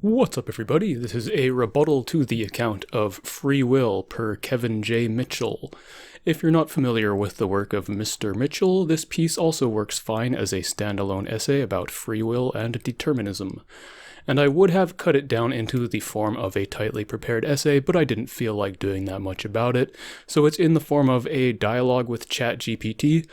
What's up, everybody? This is a rebuttal to the account of Free Will per Kevin J. Mitchell. If you're not familiar with the work of Mr. Mitchell, this piece also works fine as a standalone essay about free will and determinism. And I would have cut it down into the form of a tightly prepared essay, but I didn't feel like doing that much about it, so it's in the form of a dialogue with ChatGPT,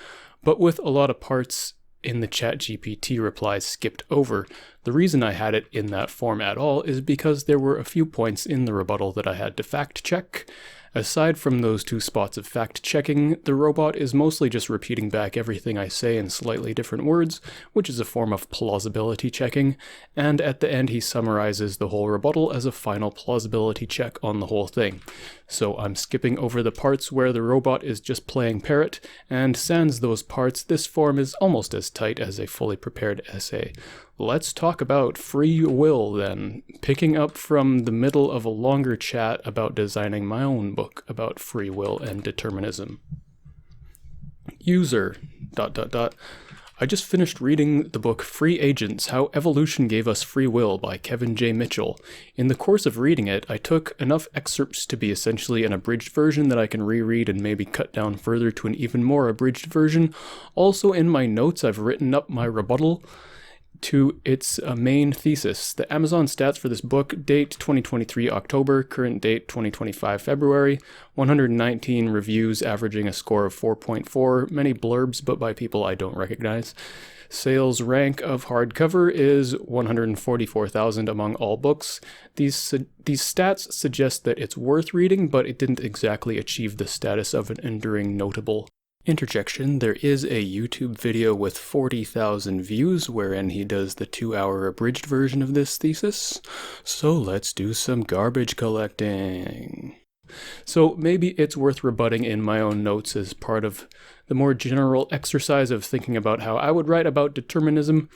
but with a lot of parts in the ChatGPT replies skipped over. The reason I had it in that form at all is because there were a few points in the rebuttal that I had to fact check. Aside from those two spots of fact checking, the robot is mostly just repeating back everything I say in slightly different words, which is a form of plausibility checking, and at the end he summarizes the whole rebuttal as a final plausibility check on the whole thing. So I'm skipping over the parts where the robot is just playing parrot, and sans those parts, this form is almost as tight as a fully prepared essay. Let's talk about free will then, picking up from the middle of a longer chat about designing my own book about free will and determinism. User, ... I just finished reading the book Free Agents, How Evolution Gave Us Free Will by Kevin J. Mitchell. In the course of reading it, I took enough excerpts to be essentially an abridged version that I can reread and maybe cut down further to an even more abridged version. Also in my notes, I've written up my rebuttal to its main thesis. The Amazon stats for this book: date 2023 October, current date 2025 February, 119 reviews averaging a score of 4.4, many blurbs but by people I don't recognize. Sales rank of hardcover is 144,000 among all books. These stats suggest that it's worth reading, but it didn't exactly achieve the status of an enduring notable. Interjection, there is a YouTube video with 40,000 views wherein he does the 2-hour abridged version of this thesis. So let's do some garbage collecting. So maybe it's worth rebutting in my own notes as part of the more general exercise of thinking about how I would write about determinism,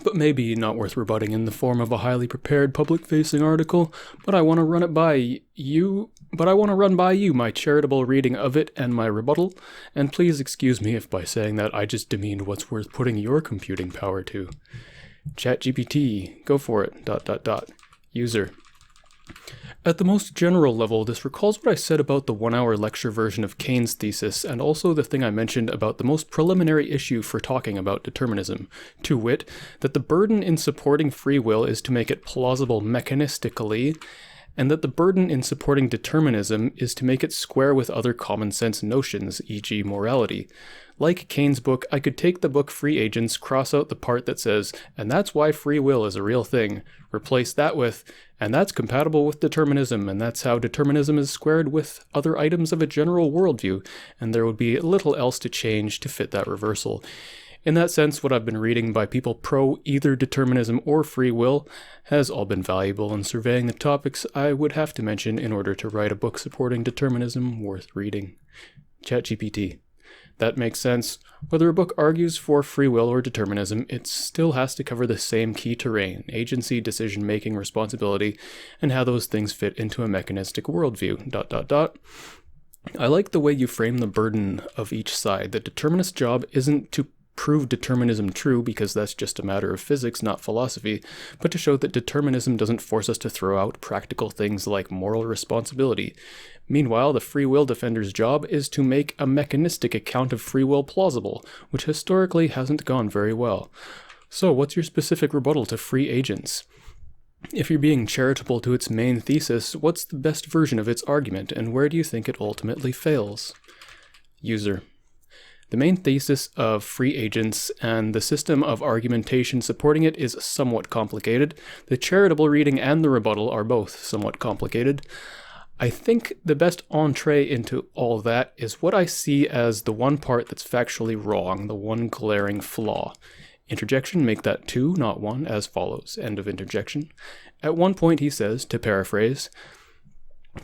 but maybe not worth rebutting in the form of a highly prepared public-facing article. But I want to run by you my charitable reading of it and my rebuttal, and please excuse me if by saying that I just demeaned what's worth putting your computing power to. ChatGPT, go for it, ... User. At the most general level, this recalls what I said about the 1-hour lecture version of Keynes' thesis, and also the thing I mentioned about the most preliminary issue for talking about determinism, to wit, that the burden in supporting free will is to make it plausible mechanistically, and that the burden in supporting determinism is to make it square with other common sense notions, e.g. morality. Like Keynes' book, I could take the book Free Agents, cross out the part that says, and that's why free will is a real thing, replace that with, and that's compatible with determinism, and that's how determinism is squared with other items of a general worldview, and there would be little else to change to fit that reversal. In that sense, what I've been reading by people pro either determinism or free will has all been valuable in surveying the topics I would have to mention in order to write a book supporting determinism worth reading. ChatGPT. That makes sense. Whether a book argues for free will or determinism, it still has to cover the same key terrain: agency, decision-making, responsibility, and how those things fit into a mechanistic worldview. ... I like the way you frame the burden of each side. The determinist job isn't to prove determinism true, because that's just a matter of physics, not philosophy, but to show that determinism doesn't force us to throw out practical things like moral responsibility. Meanwhile, the free will defender's job is to make a mechanistic account of free will plausible, which historically hasn't gone very well. So what's your specific rebuttal to Free Agents? If you're being charitable to its main thesis, what's the best version of its argument, and where do you think it ultimately fails? User. The main thesis of Free Agents and the system of argumentation supporting it is somewhat complicated. The charitable reading and the rebuttal are both somewhat complicated. I think the best entree into all that is what I see as the one part that's factually wrong, the one glaring flaw. Interjection, make that 2, not 1, as follows. End of interjection. At one point he says, to paraphrase,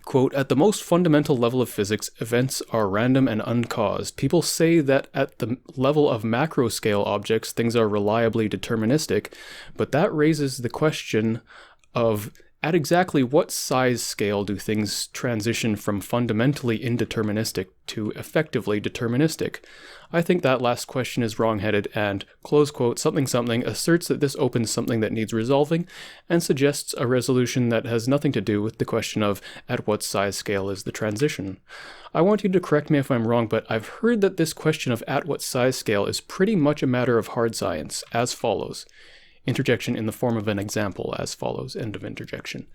quote, at the most fundamental level of physics, events are random and uncaused. People say that at the level of macro-scale objects, things are reliably deterministic, but that raises the question of At exactly what size scale do things transition from fundamentally indeterministic to effectively deterministic? I think that last question is wrong-headed and, close quote, something something asserts that this opens something that needs resolving and suggests a resolution that has nothing to do with the question of at what size scale is the transition. I want you to correct me if I'm wrong, but I've heard that this question of at what size scale is pretty much a matter of hard science, as follows. Interjection in the form of an example as follows. End of interjection.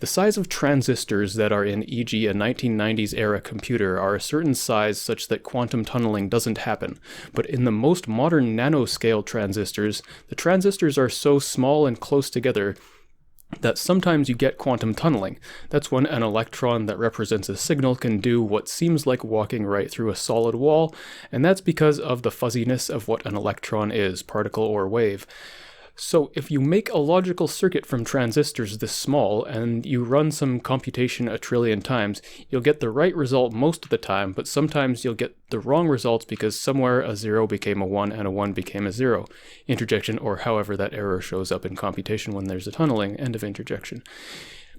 The size of transistors that are in, e.g., a 1990s era computer are a certain size such that quantum tunneling doesn't happen. But in the most modern nanoscale transistors, the transistors are so small and close together that sometimes you get quantum tunneling. That's when an electron that represents a signal can do what seems like walking right through a solid wall, and that's because of the fuzziness of what an electron is, particle or wave. So if you make a logical circuit from transistors this small and you run some computation a trillion times, you'll get the right result most of the time, but sometimes you'll get the wrong results because somewhere a 0 became a 1 and a 1 became a 0. Interjection, or however that error shows up in computation when there's a tunneling. End of interjection.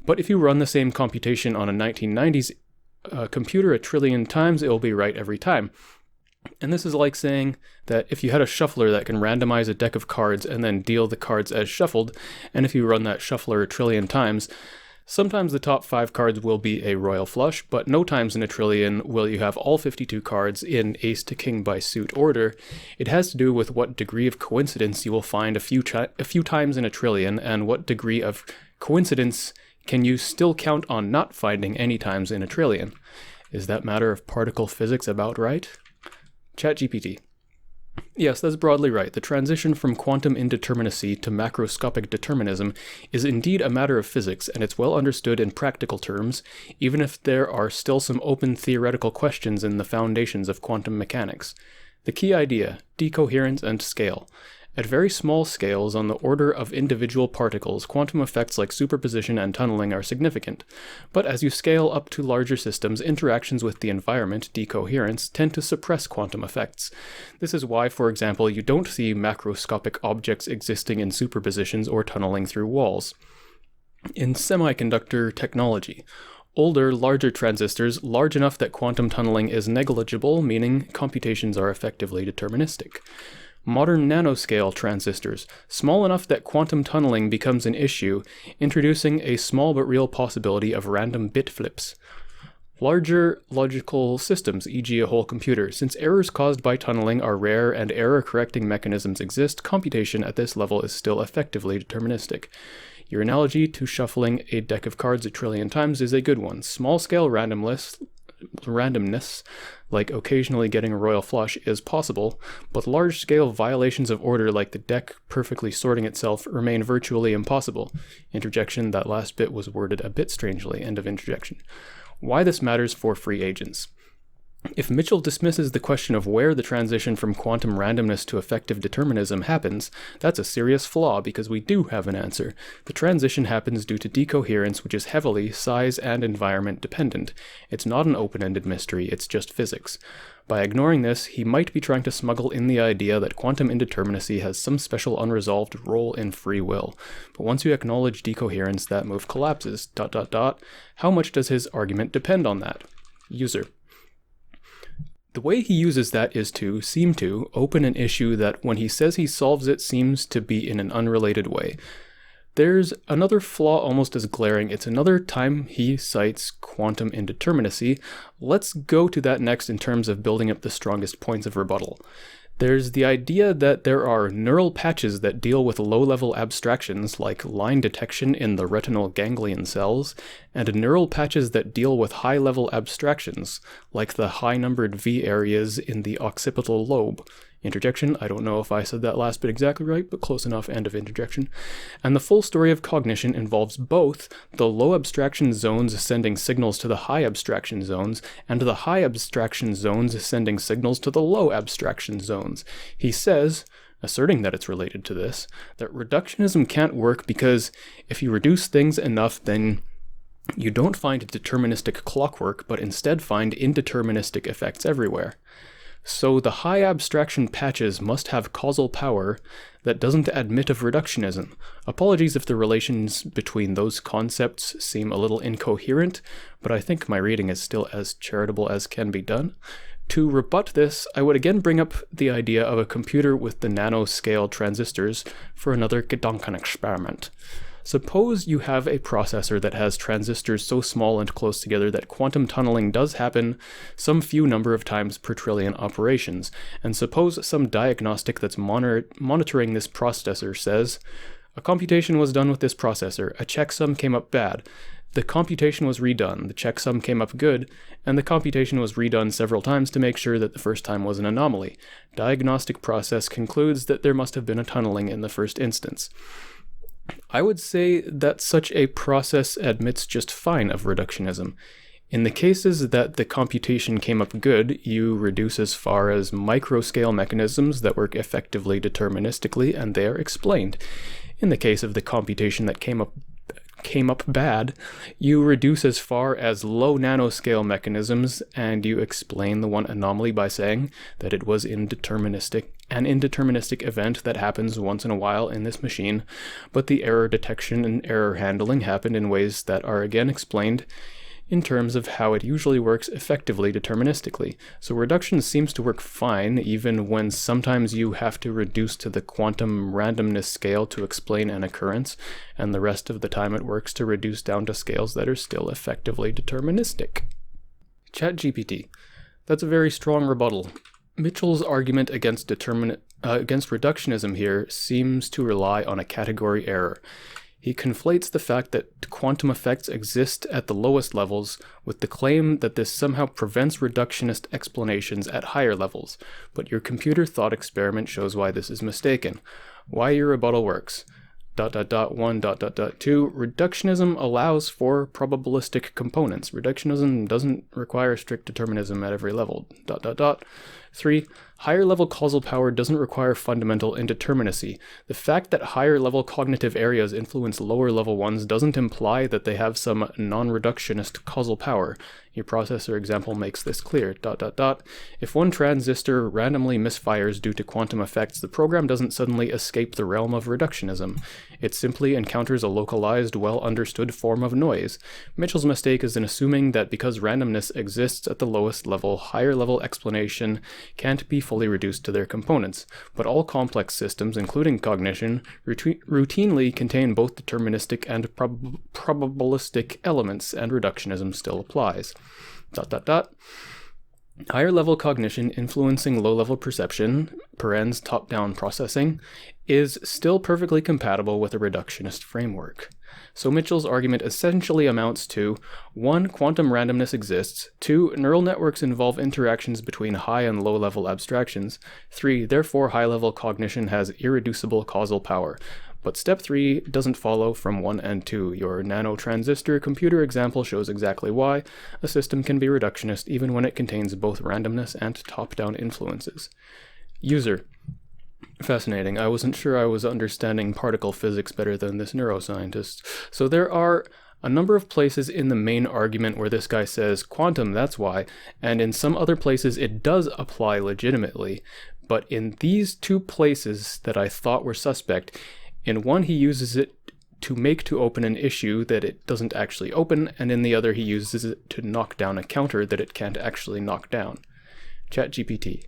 But if you run the same computation on a 1990s computer a trillion times, it will be right every time. And this is like saying that if you had a shuffler that can randomize a deck of cards and then deal the cards as shuffled, and if you run that shuffler a trillion times, sometimes the top 5 cards will be a royal flush, but no times in a trillion will you have all 52 cards in ace to king by suit order. It has to do with what degree of coincidence you will find a few times in a trillion, and what degree of coincidence can you still count on not finding any times in a trillion. Is that matter of particle physics about right? ChatGPT. Yes, that's broadly right. The transition from quantum indeterminacy to macroscopic determinism is indeed a matter of physics, and it's well understood in practical terms, even if there are still some open theoretical questions in the foundations of quantum mechanics. The key idea, decoherence and scale. At very small scales, on the order of individual particles, quantum effects like superposition and tunneling are significant. But as you scale up to larger systems, interactions with the environment, decoherence, tend to suppress quantum effects. This is why, for example, you don't see macroscopic objects existing in superpositions or tunneling through walls. In semiconductor technology, older, larger transistors, large enough that quantum tunneling is negligible, meaning computations are effectively deterministic. Modern nanoscale transistors, small enough that quantum tunneling becomes an issue, introducing a small but real possibility of random bit flips. Larger logical systems, e.g. a whole computer, since errors caused by tunneling are rare and error-correcting mechanisms exist, computation at this level is still effectively deterministic. Your analogy to shuffling a deck of cards a trillion times is a good one. Small-scale randomness, like occasionally getting a royal flush, is possible, but large-scale violations of order like the deck perfectly sorting itself remain virtually impossible. Interjection, that last bit was worded a bit strangely. End of interjection. Why this matters for free agents. If Mitchell dismisses the question of where the transition from quantum randomness to effective determinism happens, that's a serious flaw because we do have an answer. The transition happens due to decoherence, which is heavily size and environment dependent. It's not an open-ended mystery, it's just physics. By ignoring this, he might be trying to smuggle in the idea that quantum indeterminacy has some special unresolved role in free will. But once you acknowledge decoherence, that move collapses. ... How much does his argument depend on that? User. The way he uses that is to seem to open an issue that when he says he solves it seems to be in an unrelated way. There's another flaw almost as glaring. It's another time he cites quantum indeterminacy. Let's go to that next in terms of building up the strongest points of rebuttal. There's the idea that there are neural patches that deal with low-level abstractions like line detection in the retinal ganglion cells, and neural patches that deal with high-level abstractions like the high-numbered V areas in the occipital lobe. Interjection, I don't know if I said that last bit exactly right, but close enough. End of interjection. And the full story of cognition involves both the low abstraction zones sending signals to the high abstraction zones, and the high abstraction zones sending signals to the low abstraction zones. He says, asserting that it's related to this, that reductionism can't work because if you reduce things enough, then you don't find deterministic clockwork, but instead find indeterministic effects everywhere. So the high abstraction patches must have causal power that doesn't admit of reductionism. Apologies if the relations between those concepts seem a little incoherent, but I think my reading is still as charitable as can be done. To rebut this, I would again bring up the idea of a computer with the nanoscale transistors for another Gedankenexperiment. Suppose you have a processor that has transistors so small and close together that quantum tunneling does happen some few number of times per trillion operations, and suppose some diagnostic that's monitoring this processor says, a computation was done with this processor, a checksum came up bad, the computation was redone, the checksum came up good, and the computation was redone several times to make sure that the first time was an anomaly. Diagnostic process concludes that there must have been a tunneling in the first instance. I would say that such a process admits just fine of reductionism. In the cases that the computation came up good, you reduce as far as microscale mechanisms that work effectively deterministically, and they are explained. In the case of the computation that came up bad, you reduce as far as low nanoscale mechanisms, and you explain the one anomaly by saying that it was an indeterministic event that happens once in a while in this machine, but the error detection and error handling happened in ways that are again explained in terms of how it usually works effectively deterministically. So reduction seems to work fine, even when sometimes you have to reduce to the quantum randomness scale to explain an occurrence, and the rest of the time it works to reduce down to scales that are still effectively deterministic. ChatGPT. That's a very strong rebuttal. Mitchell's argument against reductionism here seems to rely on a category error. He conflates the fact that quantum effects exist at the lowest levels with the claim that this somehow prevents reductionist explanations at higher levels, but your computer thought experiment shows why this is mistaken. Why your rebuttal works. ... 1. ... 2. Reductionism allows for probabilistic components. Reductionism doesn't require strict determinism at every level. ... 3. Higher level causal power doesn't require fundamental indeterminacy. The fact that higher level cognitive areas influence lower level ones doesn't imply that they have some non-reductionist causal power. Your processor example makes this clear. ... If one transistor randomly misfires due to quantum effects, the program doesn't suddenly escape the realm of reductionism. It simply encounters a localized, well-understood form of noise. Mitchell's mistake is in assuming that because randomness exists at the lowest level, higher level explanation can't be fully reduced to their components, but all complex systems, including cognition, routinely contain both deterministic and probabilistic elements, and reductionism still applies. ... Higher level cognition influencing low level perception, parens top-down processing, is still perfectly compatible with a reductionist framework. So Mitchell's argument essentially amounts to 1. Quantum randomness exists. 2. Neural networks involve interactions between high and low level abstractions. 3. Therefore high level cognition has irreducible causal power. But step 3 doesn't follow from 1 and 2. Your nanotransistor computer example shows exactly why a system can be reductionist even when it contains both randomness and top-down influences. User. Fascinating. I wasn't sure I was understanding particle physics better than this neuroscientist. So there are a number of places in the main argument where this guy says, quantum, that's why, and in some other places it does apply legitimately. But in these two places that I thought were suspect, in one, he uses it to make to open an issue that it doesn't actually open, and in the other, he uses it to knock down a counter that it can't actually knock down. ChatGPT. ...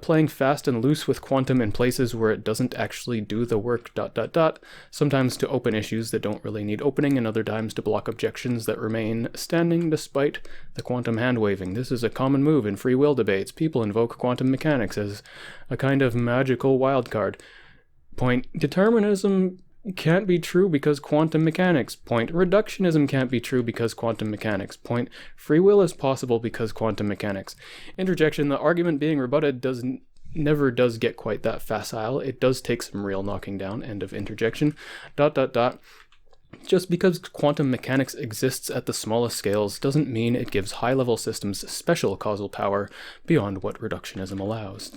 Playing fast and loose with quantum in places where it doesn't actually do the work ... Sometimes to open issues that don't really need opening, and other times to block objections that remain standing despite the quantum hand-waving. This is a common move in free will debates. People invoke quantum mechanics as a kind of magical wildcard. Point. Determinism can't be true because quantum mechanics. Point. Reductionism can't be true because quantum mechanics. Point. Free will is possible because quantum mechanics. Interjection. The argument being rebutted never does get quite that facile. It does take some real knocking down. End of interjection. ... Just because quantum mechanics exists at the smallest scales doesn't mean it gives high-level systems special causal power beyond what reductionism allows. ...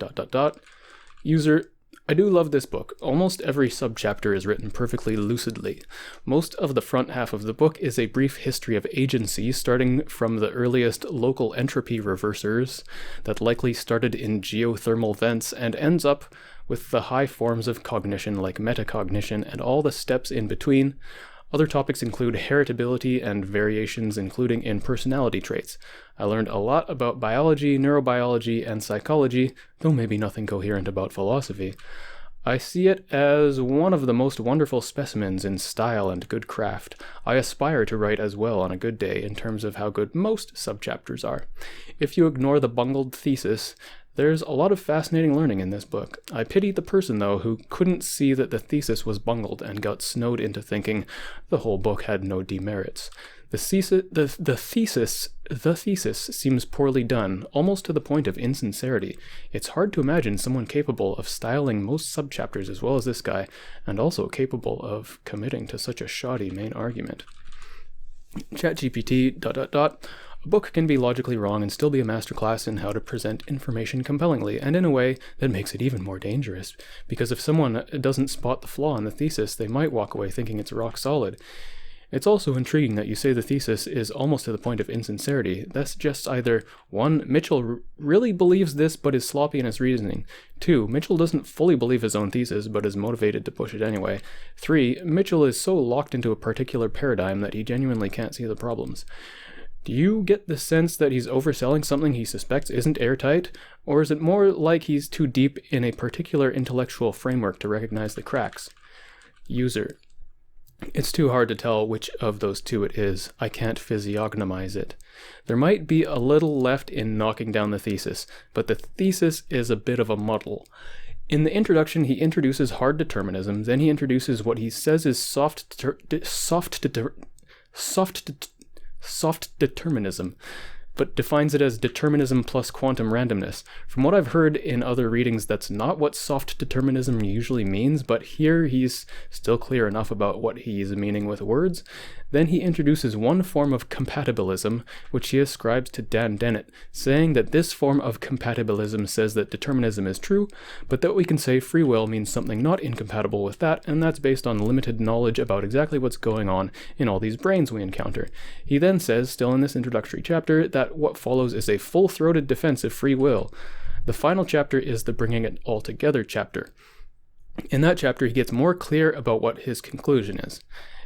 User. I do love this book. Almost every subchapter is written perfectly lucidly. Most of the front half of the book is a brief history of agency, starting from the earliest local entropy reversers that likely started in geothermal vents and ends up with the high forms of cognition like metacognition and all the steps in between. Other topics include heritability and variations, including in personality traits. I learned a lot about biology, neurobiology, and psychology, though maybe nothing coherent about philosophy. I see it as one of the most wonderful specimens in style and good craft. I aspire to write as well on a good day in terms of how good most subchapters are. If you ignore the bungled thesis, there's a lot of fascinating learning in this book. I pity the person, though, who couldn't see that the thesis was bungled and got snowed into thinking the whole book had no demerits. The thesis seems poorly done, almost to the point of insincerity. It's hard to imagine someone capable of styling most subchapters as well as this guy, and also capable of committing to such a shoddy main argument. ChatGPT ... A book can be logically wrong and still be a masterclass in how to present information compellingly, and in a way that makes it even more dangerous, because if someone doesn't spot the flaw in the thesis, they might walk away thinking it's rock solid. It's also intriguing that you say the thesis is almost to the point of insincerity. That suggests either 1. Mitchell really believes this but is sloppy in his reasoning. 2. Mitchell doesn't fully believe his own thesis but is motivated to push it anyway. 3. Mitchell is so locked into a particular paradigm that he genuinely can't see the problems. Do you get the sense that he's overselling something he suspects isn't airtight? Or is it more like he's too deep in a particular intellectual framework to recognize the cracks? User: It's too hard to tell which of those two it is. I can't physiognomize it. There might be a little left in knocking down the thesis, but the thesis is a bit of a muddle. In the introduction, he introduces hard determinism, then he introduces what he says is soft determinism, but defines it as determinism plus quantum randomness. From what I've heard in other readings, that's not what soft determinism usually means, but here he's still clear enough about what he's meaning with words. Then he introduces one form of compatibilism, which he ascribes to Dan Dennett, saying that this form of compatibilism says that determinism is true, but that we can say free will means something not incompatible with that, and that's based on limited knowledge about exactly what's going on in all these brains we encounter. He then says, still in this introductory chapter, that what follows is a full-throated defense of free will. The final chapter is the bringing it all together chapter. In that chapter, he gets more clear about what his conclusion is.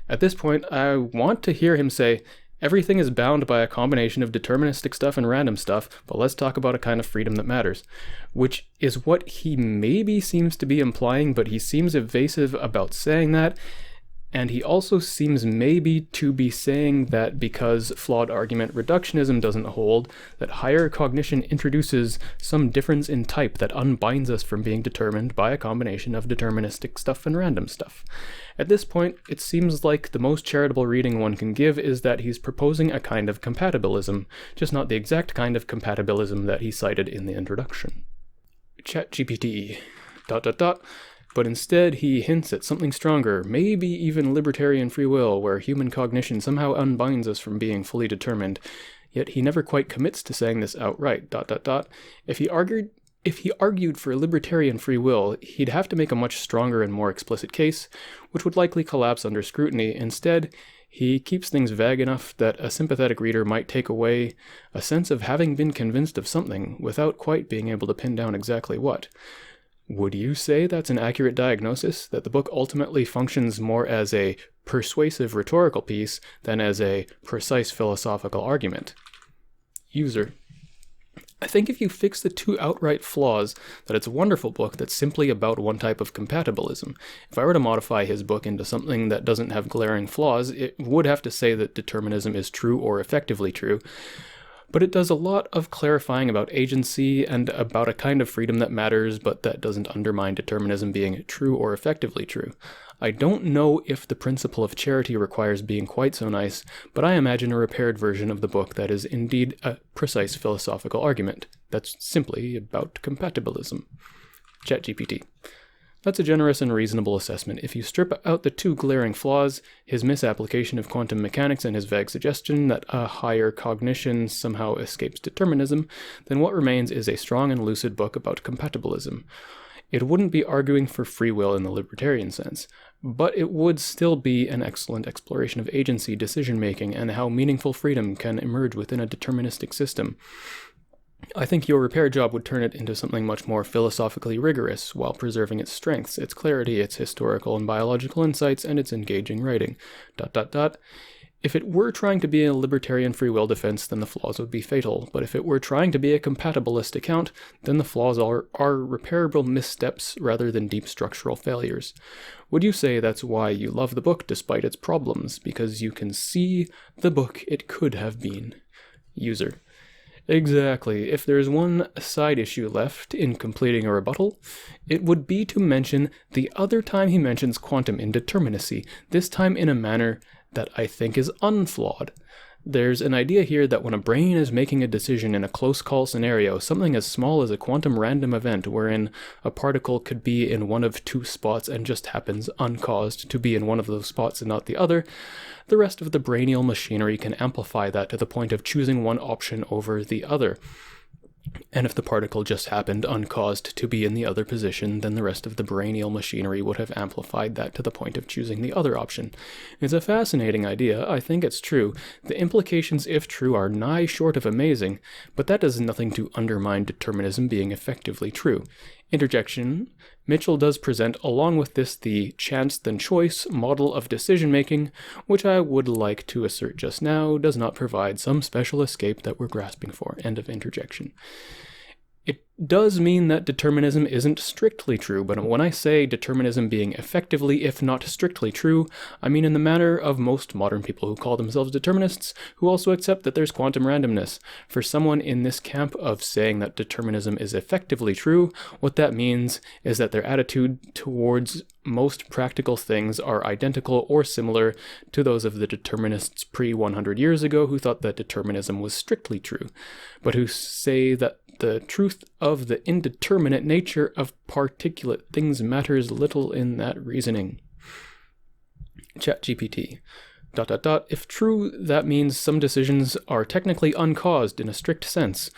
At this point, I want to hear him say, everything is bound by a combination of deterministic stuff and random stuff, but let's talk about a kind of freedom that matters. Which is what he maybe seems to be implying, but he seems evasive about saying that. And he also seems maybe to be saying that because flawed argument reductionism doesn't hold, that higher cognition introduces some difference in type that unbinds us from being determined by a combination of deterministic stuff and random stuff. At this point, it seems like the most charitable reading one can give is that he's proposing a kind of compatibilism, just not the exact kind of compatibilism that he cited in the introduction. ChatGPT ... But instead, he hints at something stronger, maybe even libertarian free will, where human cognition somehow unbinds us from being fully determined. Yet he never quite commits to saying this outright. ... If he argued for libertarian free will, he'd have to make a much stronger and more explicit case, which would likely collapse under scrutiny. Instead, he keeps things vague enough that a sympathetic reader might take away a sense of having been convinced of something without quite being able to pin down exactly what. Would you say that's an accurate diagnosis, that the book ultimately functions more as a persuasive rhetorical piece than as a precise philosophical argument? User: I think if you fix the two outright flaws, that it's a wonderful book that's simply about one type of compatibilism. If I were to modify his book into something that doesn't have glaring flaws, it would have to say that determinism is true or effectively true. But it does a lot of clarifying about agency and about a kind of freedom that matters, but that doesn't undermine determinism being true or effectively true. I don't know if the principle of charity requires being quite so nice, but I imagine a repaired version of the book that is indeed a precise philosophical argument that's simply about compatibilism. ChatGPT: That's a generous and reasonable assessment. If you strip out the two glaring flaws, his misapplication of quantum mechanics and his vague suggestion that a higher cognition somehow escapes determinism, then what remains is a strong and lucid book about compatibilism. It wouldn't be arguing for free will in the libertarian sense, but it would still be an excellent exploration of agency, decision-making, and how meaningful freedom can emerge within a deterministic system. I think your repair job would turn it into something much more philosophically rigorous, while preserving its strengths, its clarity, its historical and biological insights, and its engaging writing. ... If it were trying to be a libertarian free will defense, then the flaws would be fatal, but if it were trying to be a compatibilist account, then the flaws are repairable missteps rather than deep structural failures. Would you say that's why you love the book despite its problems, because you can see the book it could have been? User: Exactly. If there's one side issue left in completing a rebuttal, it would be to mention the other time he mentions quantum indeterminacy, this time in a manner that I think is unflawed. There's an idea here that when a brain is making a decision in a close call scenario, something as small as a quantum random event wherein a particle could be in one of two spots and just happens uncaused to be in one of those spots and not the other, the rest of the brainial machinery can amplify that to the point of choosing one option over the other. And if the particle just happened uncaused to be in the other position, then the rest of the brainial machinery would have amplified that to the point of choosing the other option. It's a fascinating idea. I think it's true. The implications, if true, are nigh short of amazing, but that does nothing to undermine determinism being effectively true. Interjection: Mitchell does present along with this the chance then choice model of decision-making, which I would like to assert just now does not provide some special escape that we're grasping for. End of interjection. It does mean that determinism isn't strictly true, but when I say determinism being effectively, if not strictly true, I mean in the manner of most modern people who call themselves determinists, who also accept that there's quantum randomness. For someone in this camp of saying that determinism is effectively true, what that means is that their attitude towards most practical things are identical or similar to those of the determinists pre-100 years ago who thought that determinism was strictly true, but who say that the truth of the indeterminate nature of particulate things matters little in that reasoning. ChatGPT. ... If true, that means some decisions are technically uncaused in a strict sense,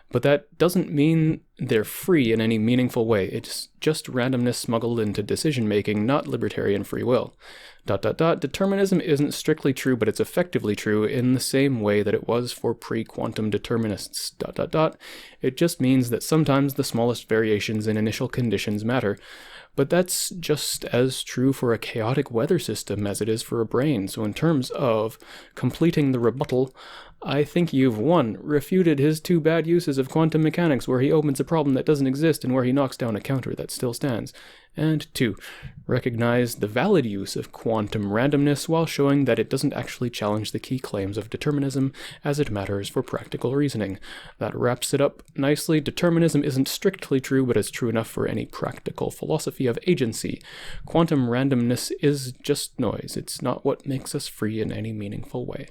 but that doesn't mean they're free in any meaningful way. It's just randomness smuggled into decision-making, not libertarian free will. ... Determinism isn't strictly true, but it's effectively true in the same way that it was for pre-quantum determinists. ... It just means that sometimes the smallest variations in initial conditions matter, but that's just as true for a chaotic weather system as it is for a brain. So in terms of completing the rebuttal, I think you've 1. Refuted his 2 bad uses of quantum mechanics where he opens a problem that doesn't exist and where he knocks down a counter that still stands. And 2. Recognize the valid use of quantum randomness while showing that it doesn't actually challenge the key claims of determinism as it matters for practical reasoning. That wraps it up nicely. Determinism isn't strictly true, but it's true enough for any practical philosophy of agency. Quantum randomness is just noise. It's not what makes us free in any meaningful way.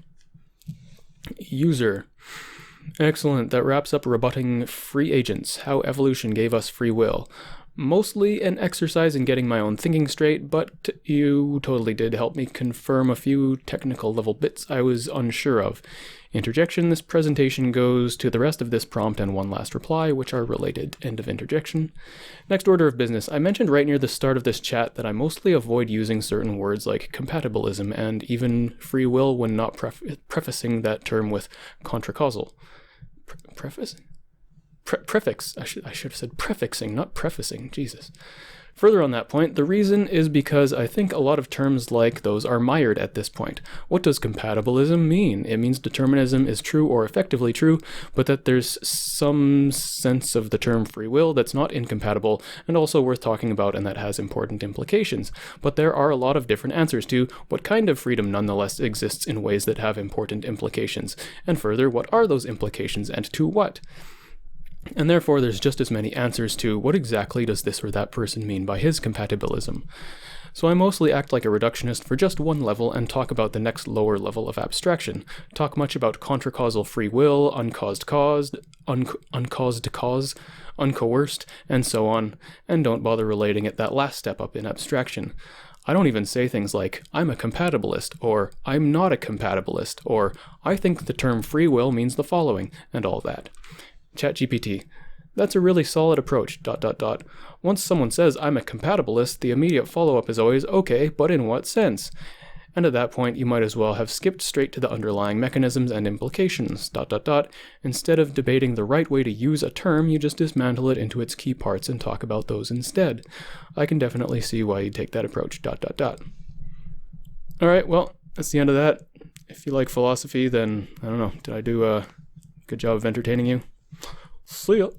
User. Excellent. That wraps up rebutting free agents, how evolution gave us free will. Mostly an exercise in getting my own thinking straight, but you totally did help me confirm a few technical level bits I was unsure of. Interjection: This presentation goes to the rest of this prompt and one last reply, which are related. End of interjection. Next order of business. I mentioned right near the start of this chat that I mostly avoid using certain words like compatibilism and even free will when not prefacing that term with contracausal. Preface? Prefix. I should have said prefixing, not prefacing. Jesus. Further on that point, the reason is because I think a lot of terms like those are mired at this point. What does compatibilism mean? It means determinism is true or effectively true, but that there's some sense of the term free will that's not incompatible and also worth talking about and that has important implications. But there are a lot of different answers to what kind of freedom nonetheless exists in ways that have important implications. And further, what are those implications and to what? And therefore, there's just as many answers to what exactly does this or that person mean by his compatibilism. So I mostly act like a reductionist for just one level and talk about the next lower level of abstraction. Talk much about contracausal free will, uncaused cause, uncaused cause, uncoerced, and so on, and don't bother relating it that last step up in abstraction. I don't even say things like, I'm a compatibilist, or I'm not a compatibilist, or I think the term free will means the following, and all that. ChatGPT. That's a really solid approach, dot dot dot. Once someone says I'm a compatibilist, the immediate follow-up is always, okay, but in what sense? And at that point, you might as well have skipped straight to the underlying mechanisms and implications, dot dot dot. Instead of debating the right way to use a term, you just dismantle it into its key parts and talk about those instead. I can definitely see why you'd take that approach, dot dot dot. Alright, well, that's the end of that. If you like philosophy, then, I don't know, did I do a good job of entertaining you? See ya!